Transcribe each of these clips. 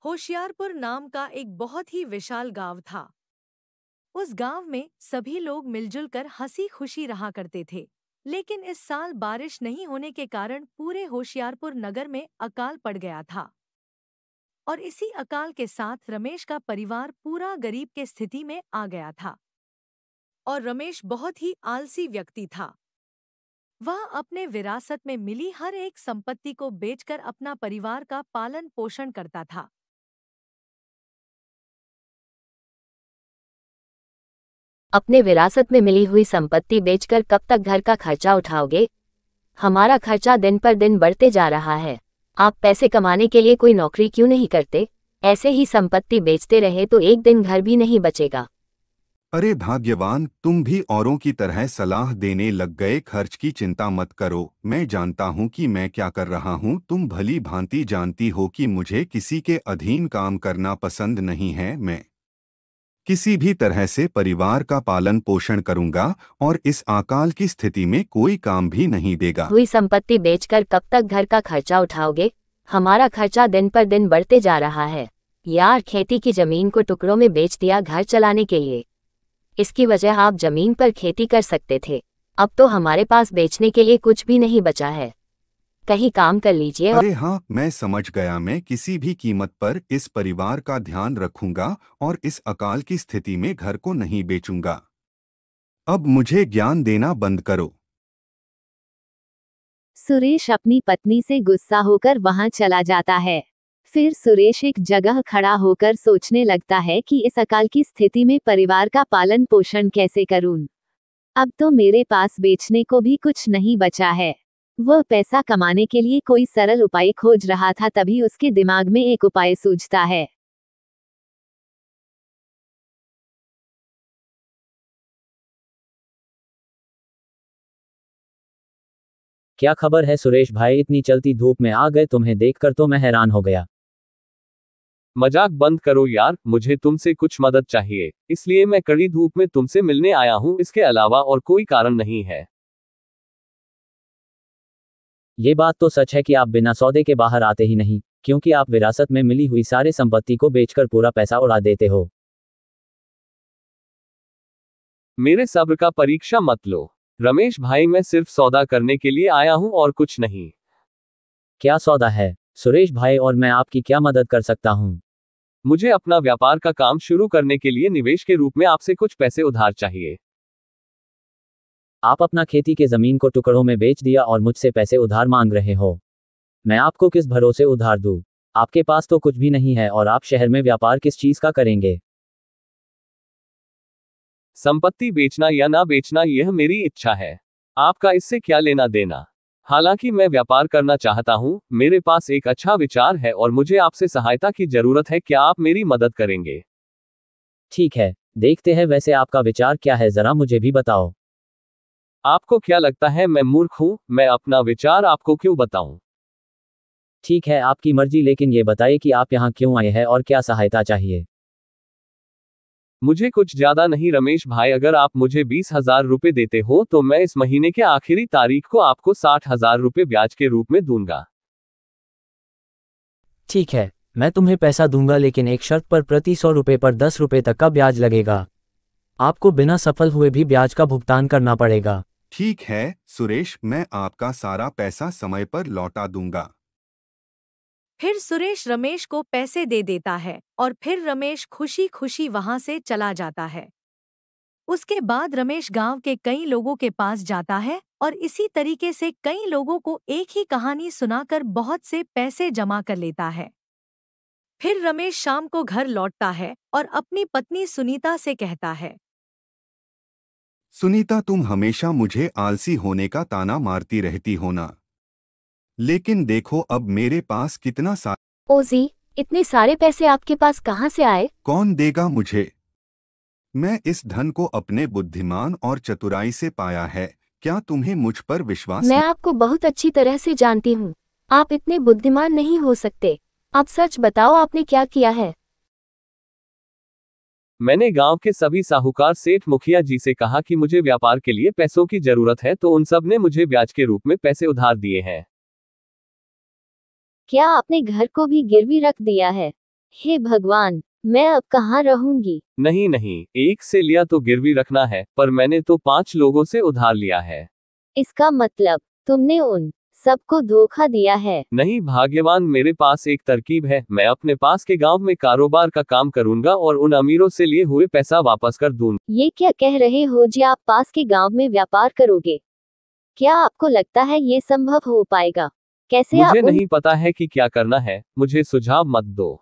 होशियारपुर नाम का एक बहुत ही विशाल गांव था। उस गांव में सभी लोग मिलजुल कर हंसी खुशी रहा करते थे। लेकिन इस साल बारिश नहीं होने के कारण पूरे होशियारपुर नगर में अकाल पड़ गया था। और इसी अकाल के साथ रमेश का परिवार पूरा गरीब के स्थिति में आ गया था। और रमेश बहुत ही आलसी व्यक्ति था। वह अपने विरासत में मिली हर एक संपत्ति को बेचकर अपना परिवार का पालन पोषण करता था। अपने विरासत में मिली हुई संपत्ति बेचकर कब तक घर का खर्चा उठाओगे? हमारा खर्चा दिन पर दिन बढ़ते जा रहा है। आप पैसे कमाने के लिए कोई नौकरी क्यों नहीं करते? ऐसे ही संपत्ति बेचते रहे तो एक दिन घर भी नहीं बचेगा। अरे भाग्यवान, तुम भी औरों की तरह सलाह देने लग गए। खर्च की चिंता मत करो, मैं जानता हूँ कि मैं क्या कर रहा हूँ। तुम भली भांति जानती हो कि मुझे किसी के अधीन काम करना पसंद नहीं है। मैं किसी भी तरह से परिवार का पालन पोषण करूंगा और इस अकाल की स्थिति में कोई काम भी नहीं देगा। हुई संपत्ति बेचकर कब तक घर का खर्चा उठाओगे? हमारा खर्चा दिन पर दिन बढ़ते जा रहा है। यार, खेती की जमीन को टुकड़ों में बेच दिया घर चलाने के लिए। इसकी वजह आप जमीन पर खेती कर सकते थे। अब तो हमारे पास बेचने के लिए कुछ भी नहीं बचा है। कहीं काम कर लीजिए। अरे हाँ, मैं समझ गया। मैं किसी भी कीमत पर इस परिवार का ध्यान रखूंगा और इस अकाल की स्थिति में घर को नहीं बेचूंगा। अब मुझे ज्ञान देना बंद करो। सुरेश अपनी पत्नी से गुस्सा होकर वहां चला जाता है। फिर सुरेश एक जगह खड़ा होकर सोचने लगता है कि इस अकाल की स्थिति में परिवार का पालन पोषण कैसे करूं। अब तो मेरे पास बेचने को भी कुछ नहीं बचा है। वह पैसा कमाने के लिए कोई सरल उपाय खोज रहा था, तभी उसके दिमाग में एक उपाय सूझता है। क्या खबर है सुरेश भाई, इतनी चलती धूप में आ गए? तुम्हें देखकर तो मैं हैरान हो गया। मजाक बंद करो यार, मुझे तुमसे कुछ मदद चाहिए, इसलिए मैं कड़ी धूप में तुमसे मिलने आया हूँ। इसके अलावा और कोई कारण नहीं है। ये बात तो सच है कि आप बिना सौदे के बाहर आते ही नहीं, क्योंकि आप विरासत में मिली हुई सारी संपत्ति को बेचकर पूरा पैसा उड़ा देते हो। मेरे सब्र का परीक्षा मत लो रमेश भाई, मैं सिर्फ सौदा करने के लिए आया हूँ और कुछ नहीं। क्या सौदा है सुरेश भाई, और मैं आपकी क्या मदद कर सकता हूँ? मुझे अपना व्यापार का काम शुरू करने के लिए निवेश के रूप में आपसे कुछ पैसे उधार चाहिए। आप अपना खेती के जमीन को टुकड़ों में बेच दिया और मुझसे पैसे उधार मांग रहे हो। मैं आपको किस भरोसे उधार दूं? आपके पास तो कुछ भी नहीं है और आप शहर में व्यापार किस चीज का करेंगे? संपत्ति बेचना या ना बेचना यह मेरी इच्छा है, आपका इससे क्या लेना देना। हालांकि मैं व्यापार करना चाहता हूं, मेरे पास एक अच्छा विचार है और मुझे आपसे सहायता की जरूरत है। क्या आप मेरी मदद करेंगे? ठीक है, देखते हैं। वैसे आपका विचार क्या है, जरा मुझे भी बताओ। आपको क्या लगता है मैं मूर्ख हूं? मैं अपना विचार आपको क्यों बताऊं? ठीक है, आपकी मर्जी, लेकिन ये बताइए कि आप यहाँ क्यों आए हैं और क्या सहायता चाहिए? मुझे कुछ ज्यादा नहीं रमेश भाई, अगर आप मुझे 20,000 रुपए देते हो तो मैं इस महीने के आखिरी तारीख को आपको 60,000 रुपए ब्याज के रूप में दूंगा। ठीक है, मैं तुम्हें पैसा दूंगा, लेकिन एक शर्त पर। प्रति 100 रुपए पर 10 रुपए तक का ब्याज लगेगा। आपको बिना सफल हुए भी ब्याज का भुगतान करना पड़ेगा। ठीक है सुरेश, मैं आपका सारा पैसा समय पर लौटा दूंगा। फिर सुरेश रमेश को पैसे दे देता है और फिर रमेश खुशी खुशी वहां से चला जाता है। उसके बाद रमेश गांव के कई लोगों के पास जाता है और इसी तरीके से कई लोगों को एक ही कहानी सुनाकर बहुत से पैसे जमा कर लेता है। फिर रमेश शाम को घर लौटता है और अपनी पत्नी सुनीता से कहता है, सुनीता, तुम हमेशा मुझे आलसी होने का ताना मारती रहती हो ना, लेकिन देखो अब मेरे पास कितना ओजी, इतने सारे पैसे आपके पास कहाँ से आए? कौन देगा मुझे? मैं इस धन को अपने बुद्धिमान और चतुराई से पाया है। क्या तुम्हें मुझ पर विश्वास मैं आपको बहुत अच्छी तरह से जानती हूँ। आप इतने बुद्धिमान नहीं हो सकते। आप सच बताओ, आपने क्या किया है? मैंने गांव के सभी साहूकार सेठ मुखिया जी से कहा कि मुझे व्यापार के लिए पैसों की जरूरत है, तो उन सब ने मुझे ब्याज के रूप में पैसे उधार दिए हैं। क्या आपने घर को भी गिरवी रख दिया है? हे भगवान, मैं अब कहाँ रहूंगी? नहीं नहीं, एक से लिया तो गिरवी रखना है, पर मैंने तो 5 लोगों से उधार लिया है। इसका मतलब तुमने उन सबको धोखा दिया है? नहीं भाग्यवान, मेरे पास एक तरकीब है। मैं अपने पास के गांव में कारोबार का काम करूंगा और उन अमीरों से लिए हुए पैसा वापस कर दूंगा। ये क्या कह रहे हो जी? आप पास के गांव में व्यापार करोगे? क्या आपको लगता है ये संभव हो पाएगा? कैसे मुझे आप उन नहीं पता है कि क्या करना है, मुझे सुझाव मत दो।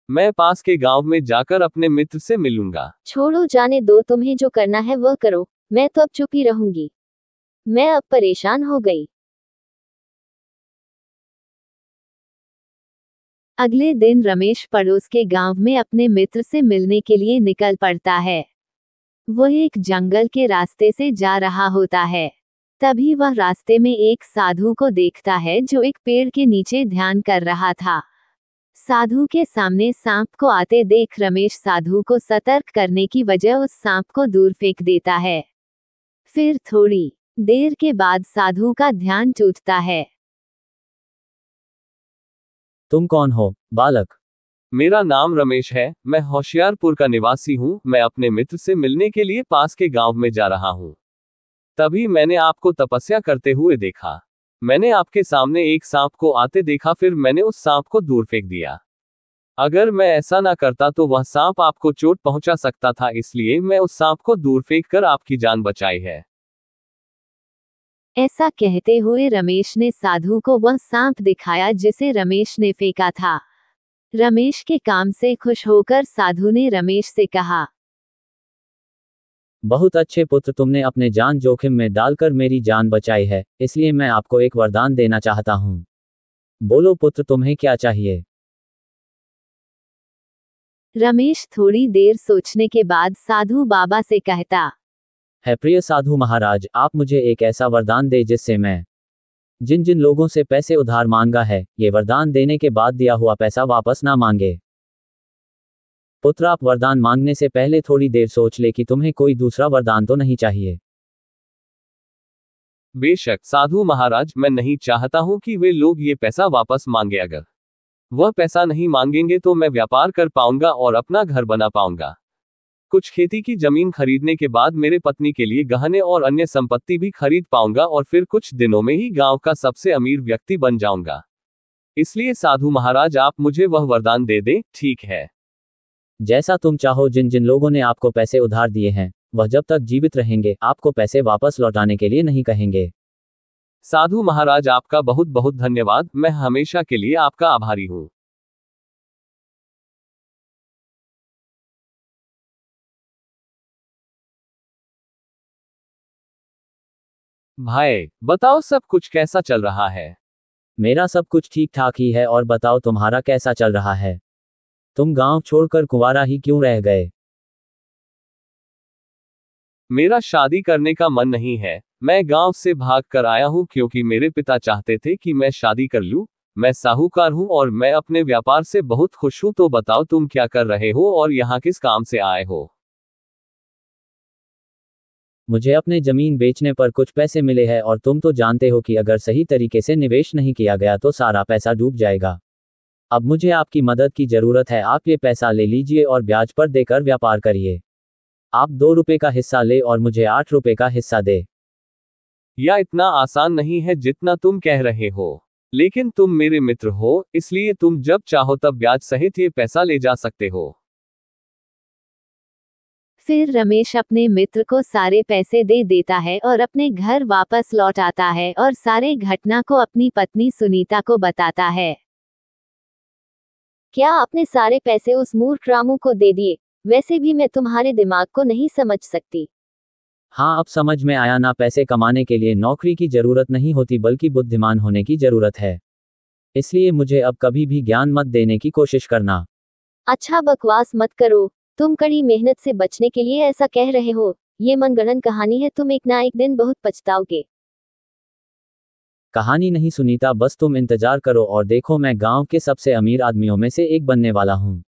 मैं पास के गांव में जाकर अपने मित्र से मिलूंगा। छोड़ो, जाने दो, तुम्हें जो करना है वह करो। मैं तो अब चुप ही रहूंगी। मैं अब परेशान हो गई। अगले दिन रमेश पड़ोस के गांव में अपने मित्र से मिलने के लिए निकल पड़ता है। वह एक जंगल के रास्ते से जा रहा होता है। तभी वह रास्ते में एक साधु को देखता है जो एक पेड़ के नीचे ध्यान कर रहा था। साधु के सामने सांप को आते देख रमेश साधु को सतर्क करने की वजह उस सांप को दूर फेंक देता है। फिर थोड़ी देर के बाद साधु का ध्यान टूटता है। तुम कौन हो, बालक? मेरा नाम रमेश है, मैं होशियारपुर का निवासी हूँ। मैं अपने मित्र से मिलने के लिए पास के गांव में जा रहा हूँ। तभी मैंने आपको तपस्या करते हुए देखा। मैंने आपके सामने एक सांप को आते देखा, फिर मैंने उस सांप को दूर फेंक दिया। अगर मैं ऐसा ना करता तो वह सांप आपको चोट पहुंचा सकता था, इसलिए मैं उस सांप को दूर फेंक कर आपकी जान बचाई है। ऐसा कहते हुए रमेश ने साधु को वह सांप दिखाया जिसे रमेश ने फेंका था। रमेश के काम से खुश होकर साधु ने रमेश से कहा, बहुत अच्छे पुत्र, तुमने अपने जान जोखिम में डालकर मेरी जान बचाई है, इसलिए मैं आपको एक वरदान देना चाहता हूँ। बोलो पुत्र, तुम्हें क्या चाहिए? रमेश थोड़ी देर सोचने के बाद साधु बाबा से कहता, है प्रिय साधु महाराज, आप मुझे एक ऐसा वरदान दे जिससे मैं जिन जिन लोगों से पैसे उधार मांगा है, ये वरदान देने के बाद दिया हुआ पैसा वापस ना मांगे। पुत्र, आप वरदान मांगने से पहले थोड़ी देर सोच ले कि तुम्हें कोई दूसरा वरदान तो नहीं चाहिए। बेशक साधु महाराज, मैं नहीं चाहता हूं कि वे लोग ये पैसा वापस मांगे। अगर वह पैसा नहीं मांगेंगे तो मैं व्यापार कर पाऊंगा और अपना घर बना पाऊंगा। कुछ खेती की जमीन खरीदने के बाद मेरे पत्नी के लिए गहने और अन्य संपत्ति भी खरीद पाऊंगा और फिर कुछ दिनों में ही गांव का सबसे अमीर व्यक्ति बन जाऊंगा। इसलिए साधु महाराज, आप मुझे वह वरदान दे दें, ठीक है? जैसा तुम चाहो। जिन जिन लोगों ने आपको पैसे उधार दिए हैं, वह जब तक जीवित रहेंगे आपको पैसे वापस लौटाने के लिए नहीं कहेंगे। साधु महाराज, आपका बहुत बहुत धन्यवाद। मैं हमेशा के लिए आपका आभारी हूँ। भाई बताओ, सब कुछ कैसा चल रहा है? मेरा सब कुछ ठीक ठाक ही है, और बताओ तुम्हारा कैसा चल रहा है? तुम गांव छोड़कर कुंवारा ही क्यों रह गए? मेरा शादी करने का मन नहीं है। मैं गांव से भाग कर आया हूं क्योंकि मेरे पिता चाहते थे कि मैं शादी कर लूं। मैं साहूकार हूं और मैं अपने व्यापार से बहुत खुश हूं। तो बताओ, तुम क्या कर रहे हो और यहाँ किस काम से आए हो? मुझे अपने जमीन बेचने पर कुछ पैसे मिले हैं, और तुम तो जानते हो कि अगर सही तरीके से निवेश नहीं किया गया तो सारा पैसा डूब जाएगा। अब मुझे आपकी मदद की जरूरत है। आप ये पैसा ले लीजिए और ब्याज पर देकर व्यापार करिए। आप 2 रुपए का हिस्सा ले और मुझे 8 रुपए का हिस्सा दे। यह इतना आसान नहीं है जितना तुम कह रहे हो, लेकिन तुम मेरे मित्र हो, इसलिए तुम जब चाहो तब ब्याज सहित ये पैसा ले जा सकते हो। फिर रमेश अपने मित्र को सारे पैसे दे देता है और अपने घर वापस लौट आता है और सारे घटना को अपनी पत्नी सुनीता को बताता है। क्या आपने सारे पैसे उस मूर्ख रामू को दे दिए? वैसे भी मैं तुम्हारे दिमाग को नहीं समझ सकती। हाँ, अब समझ में आया ना। पैसे कमाने के लिए नौकरी की जरूरत नहीं होती, बल्कि बुद्धिमान होने की जरूरत है। इसलिए मुझे अब कभी भी ज्ञान मत देने की कोशिश करना। अच्छा, बकवास मत करो। तुम कड़ी मेहनत से बचने के लिए ऐसा कह रहे हो। ये मनगढ़ंत कहानी है, तुम एक ना एक दिन बहुत पछताओगे। कहानी नहीं सुनीता, बस तुम इंतजार करो और देखो, मैं गांव के सबसे अमीर आदमियों में से एक बनने वाला हूँ।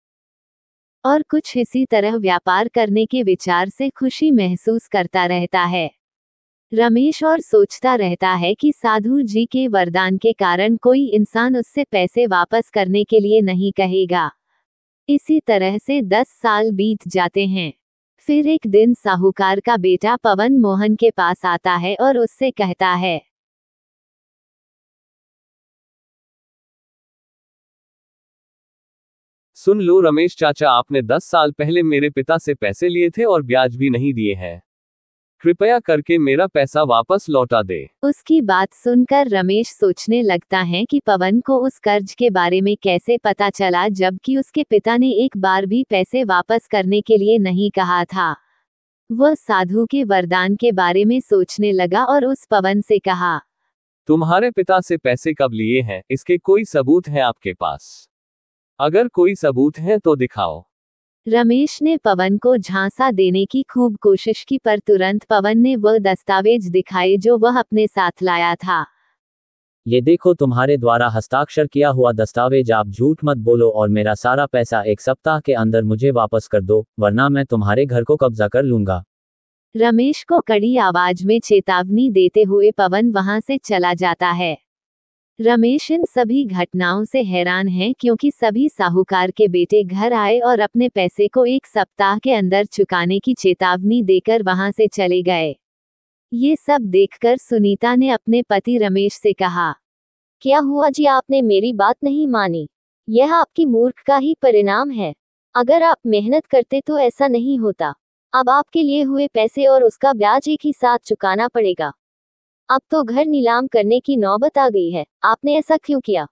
और कुछ इसी तरह व्यापार करने के विचार से खुशी महसूस करता रहता है रमेश, और सोचता रहता है कि साधु जी के वरदान के कारण कोई इंसान उससे पैसे वापस करने के लिए नहीं कहेगा। इसी तरह से 10 साल बीत जाते हैं। फिर एक दिन साहूकार का बेटा पवन मोहन के पास आता है और उससे कहता है, सुन लो रमेश चाचा, आपने 10 साल पहले मेरे पिता से पैसे लिए थे और ब्याज भी नहीं दिए हैं। कृपया करके मेरा पैसा वापस लौटा दे। उसकी बात सुनकर रमेश सोचने लगता है कि पवन को उस कर्ज के बारे में कैसे पता चला, जबकि उसके पिता ने एक बार भी पैसे वापस करने के लिए नहीं कहा था। वह साधु के वरदान के बारे में सोचने लगा और उस पवन से कहा, तुम्हारे पिता से पैसे कब लिए हैं, इसके कोई सबूत है आपके पास? अगर कोई सबूत है तो दिखाओ। रमेश ने पवन को झांसा देने की खूब कोशिश की, पर तुरंत पवन ने वह दस्तावेज दिखाए जो वह अपने साथ लाया था। ये देखो तुम्हारे द्वारा हस्ताक्षर किया हुआ दस्तावेज, आप झूठ मत बोलो और मेरा सारा पैसा 1 सप्ताह के अंदर मुझे वापस कर दो, वरना मैं तुम्हारे घर को कब्जा कर लूंगा। रमेश को कड़ी आवाज में चेतावनी देते हुए पवन वहां से चला जाता है। रमेश इन सभी घटनाओं से हैरान है, क्योंकि सभी साहूकार के बेटे घर आए और अपने पैसे को 1 सप्ताह के अंदर चुकाने की चेतावनी देकर वहां से चले गए। ये सब देखकर सुनीता ने अपने पति रमेश से कहा, क्या हुआ जी, आपने मेरी बात नहीं मानी? यह आपकी मूर्ख का ही परिणाम है। अगर आप मेहनत करते तो ऐसा नहीं होता। अब आपके लिए हुए पैसे और उसका ब्याज एक ही साथ चुकाना पड़ेगा। अब तो घर नीलाम करने की नौबत आ गई है। आपने ऐसा क्यों किया?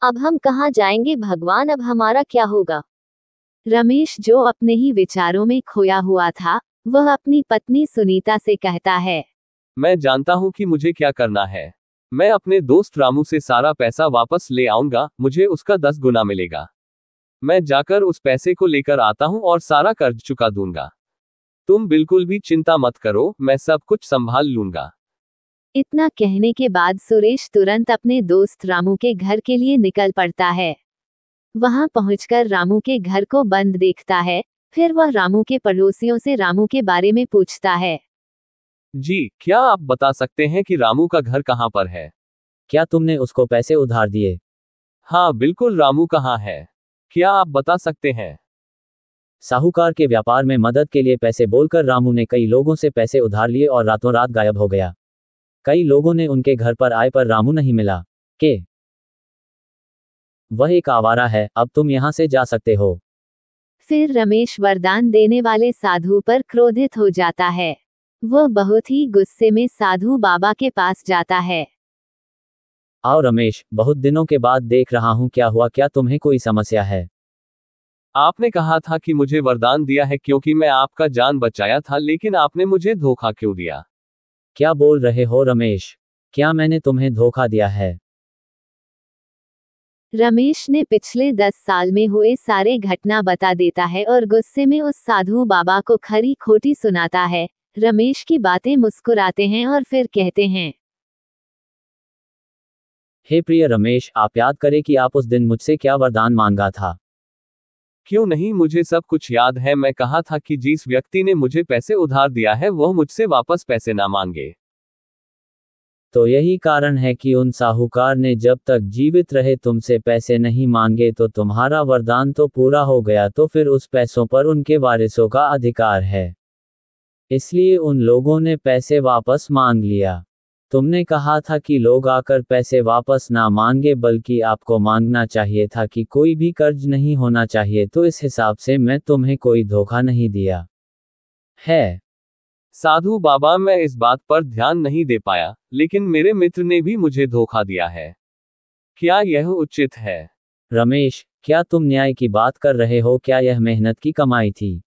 अब हम कहाँ जाएंगे भगवान, अब हमारा क्या होगा? रमेश, जो अपने ही विचारों में खोया हुआ था, वह अपनी पत्नी सुनीता से कहता है, मैं जानता हूँ कि मुझे क्या करना है। मैं अपने दोस्त रामू से सारा पैसा वापस ले आऊंगा, मुझे उसका 10 गुना मिलेगा। मैं जाकर उस पैसे को लेकर आता हूँ और सारा कर्ज चुका दूंगा। तुम बिल्कुल भी चिंता मत करो, मैं सब कुछ संभाल लूंगा। इतना कहने के बाद सुरेश तुरंत अपने दोस्त रामू के घर के लिए निकल पड़ता है। वहां पहुंचकर रामू के घर को बंद देखता है। फिर वह रामू के पड़ोसियों से रामू के बारे में पूछता है। जी, क्या आप बता सकते हैं कि रामू का घर कहाँ पर है? क्या तुमने उसको पैसे उधार दिए? हाँ बिल्कुल, रामू कहाँ है, क्या आप बता सकते हैं? साहूकार के व्यापार में मदद के लिए पैसे बोलकर रामू ने कई लोगों से पैसे उधार लिए और रातों रात गायब हो गया। कई लोगों ने उनके घर पर आए पर रामू नहीं मिला। के वह एक आवारा है, अब तुम यहाँ से जा सकते हो। फिर रमेश वरदान देने वाले साधु पर क्रोधित हो जाता है। वह बहुत ही गुस्से में साधु बाबा के पास जाता है। आओ रमेश, बहुत दिनों के बाद देख रहा हूँ, क्या हुआ, क्या तुम्हें कोई समस्या है? आपने कहा था कि मुझे वरदान दिया है क्योंकि मैं आपका जान बचाया था, लेकिन आपने मुझे धोखा क्यों दिया? क्या बोल रहे हो रमेश? क्या मैंने तुम्हें धोखा दिया है? रमेश ने पिछले 10 साल में हुए सारे घटना बता देता है और गुस्से में उस साधु बाबा को खरी खोटी सुनाता है। रमेश की बातें मुस्कुराते हैं और फिर कहते हैं, हे प्रिय रमेश, आप याद करें कि आप उस दिन मुझसे क्या वरदान मांगा था? क्यों नहीं, मुझे सब कुछ याद है। मैं कहा था कि जिस व्यक्ति ने मुझे पैसे उधार दिया है वह मुझसे वापस पैसे ना मांगे। तो यही कारण है कि उन साहूकार ने जब तक जीवित रहे तुमसे पैसे नहीं मांगे, तो तुम्हारा वरदान तो पूरा हो गया, तो फिर उस पैसों पर उनके वारिसों का अधिकार है। इसलिए उन लोगों ने पैसे वापस मांग लिया। तुमने कहा था कि लोग आकर पैसे वापस ना मांगे, बल्कि आपको मांगना चाहिए था कि कोई भी कर्ज नहीं होना चाहिए, तो इस हिसाब से मैं तुम्हें कोई धोखा नहीं दिया है। साधु बाबा, मैं इस बात पर ध्यान नहीं दे पाया, लेकिन मेरे मित्र ने भी मुझे धोखा दिया है। क्या यह उचित है? रमेश, क्या तुम न्याय की बात कर रहे हो? क्या यह मेहनत की कमाई थी?